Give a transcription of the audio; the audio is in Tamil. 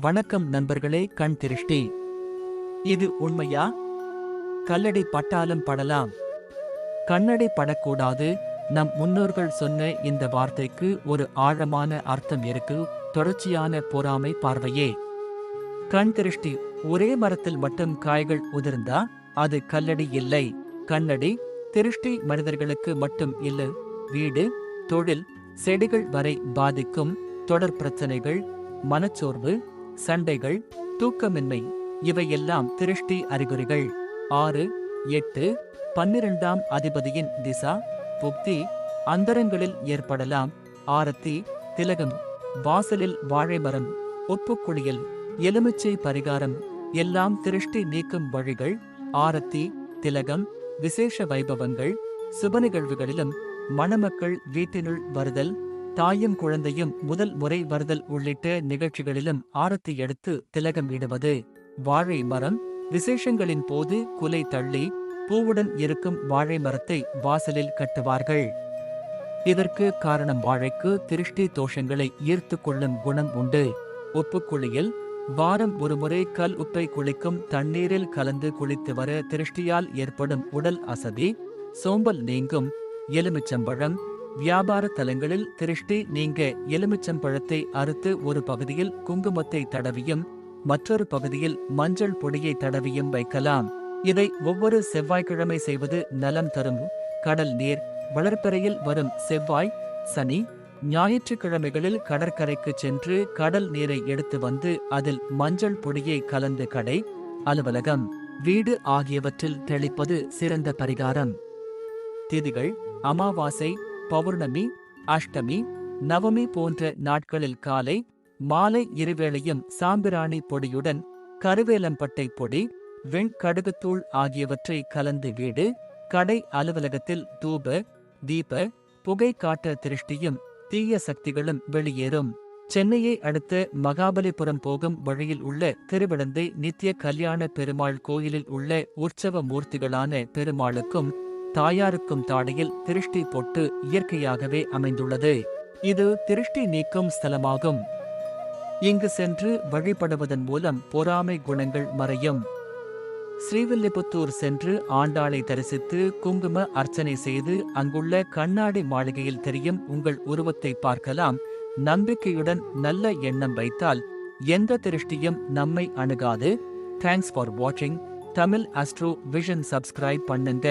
வணக்கம் நண்பர்களே. கண் திருஷ்டி இது உண்மையா? கல்லடி பட்டாலும் படலாம், கண்ணடி படக்கூடாது. நம் முன்னோர்கள் சொன்ன இந்த வார்த்தைக்கு ஒரு ஆழமான அர்த்தம் இருக்கு. தொடர்ச்சியான பொறாமை பார்வையே கண் திருஷ்டி. ஒரே மரத்தில் மட்டும் காய்கள் உதிர்ந்தா அது கல்லடி இல்லை, கண்ணடி. திருஷ்டி மனிதர்களுக்கு மட்டும் இல்லை, வீடு, தொழில், செடிகள் வரை பாதிக்கும். தொடர் பிரச்சனைகள், மனச்சோர்வு, சண்டைகள், தூக்கமின்மை இவையெல்லாம் திருஷ்டி அறிகுறிகள். 6, 8, 12ஆம் அதிபதியின் திசா புக்தி அந்தரங்களில் ஏற்படலாம். ஆரத்தி, திலகம், வாசலில் வாழைமரம், ஒப்புக்குளியல், எலுமிச்சை பரிகாரம் எல்லாம் திருஷ்டி நீக்கும் வழிகள். ஆரத்தி, திலகம் விசேஷ வைபவங்கள், சுப நிகழ்வுகளிலும், மணமக்கள் வீட்டினுள் வருதல், தாயும் குழந்தையும் முதல் முறை வருதல் உள்ளிட்ட நிகழ்ச்சிகளிலும் ஆரத்தி எடுத்து திலகம் இடுவது. வாழை மரம் விசேஷங்களின் போது குலை தள்ளி பூவுடன் இருக்கும் வாழை மரத்தை வாசலில் கட்டுவார்கள். இதற்கு காரணம் வாழைக்கு திருஷ்டி தோஷங்களை ஈர்த்து கொள்ளும் குணம் உண்டு. உப்புக்குளியல் வாரம் ஒருமுறை கல் உப்பை குளிக்கும் தண்ணீரில் கலந்து குளித்து வர திருஷ்டியால் ஏற்படும் உடல் அசதி, சோம்பல் நீங்கும். எலுமிச்சம்பழம் வியாபார தலங்களில் திருஷ்டி நீங்க எலுமிச்சம்பழத்தை அறுத்து ஒரு பகுதியில் குங்குமத்தை தடவியும் மற்றொரு பகுதியில் மஞ்சள் பொடியை தடவியும் வைக்கலாம். இதை ஒவ்வொரு செவ்வாய்க்கிழமை செய்வது நலம் தரும். கடல் நீர் வளர்ப்பறையில் வரும் செவ்வாய், சனி, ஞாயிற்றுக்கிழமைகளில் கடற்கரைக்கு சென்று கடல் நீரை எடுத்து வந்து அதில் மஞ்சள் பொடியை கலந்து கடை, அலுவலகம், வீடு ஆகியவற்றில் தெளிப்பது சிறந்த பரிகாரம். திதிகள் அமாவாசை, பௌர்ணமி, அஷ்டமி, நவமி போன்ற நாட்களில் காலை மாலை இருவேளையும் சாம்பிராணி பொடியுடன் கருவேலம்பட்டை பொடி, வெண்கடுகுத்தூள் ஆகியவற்றை கலந்து வீடு, கடை, அலுவலகத்தில் தூப தீப புகை காட்ட திருஷ்டியும் தீய சக்திகளும் வெளியேறும். சென்னையை அடுத்த மகாபலிபுரம் போகும் வழியில் உள்ள திருவிடந்தை நித்திய கல்யாண பெருமாள் கோயிலில் உள்ள உற்சவ மூர்த்திகளான பெருமாளுக்கும் தாயாருக்கும் தாடையில் திருஷ்டி பொட்டு இயற்கையாகவே அமைந்துள்ளது. இது திருஷ்டி நீக்கும் ஸ்தலமாகும். இங்கு சென்று வழிபடுவதன் மூலம் பொறாமை குணங்கள் மறையும். ஸ்ரீவில்லிபுத்தூர் சென்று ஆண்டாளை தரிசித்து குங்கும அர்ச்சனை செய்து அங்குள்ள கண்ணாடி மாளிகையில் தெரியும் உங்கள் உருவத்தை பார்க்கலாம். நம்பிக்கையுடன் நல்ல எண்ணம் வைத்தால் எந்த திருஷ்டியும் நம்மை அணுகாது. தேங்க்ஸ் ஃபார் வாட்சிங். தமிழ் அஸ்ட்ரோ விஷன் சப்ஸ்கிரைப் பண்ணுங்க.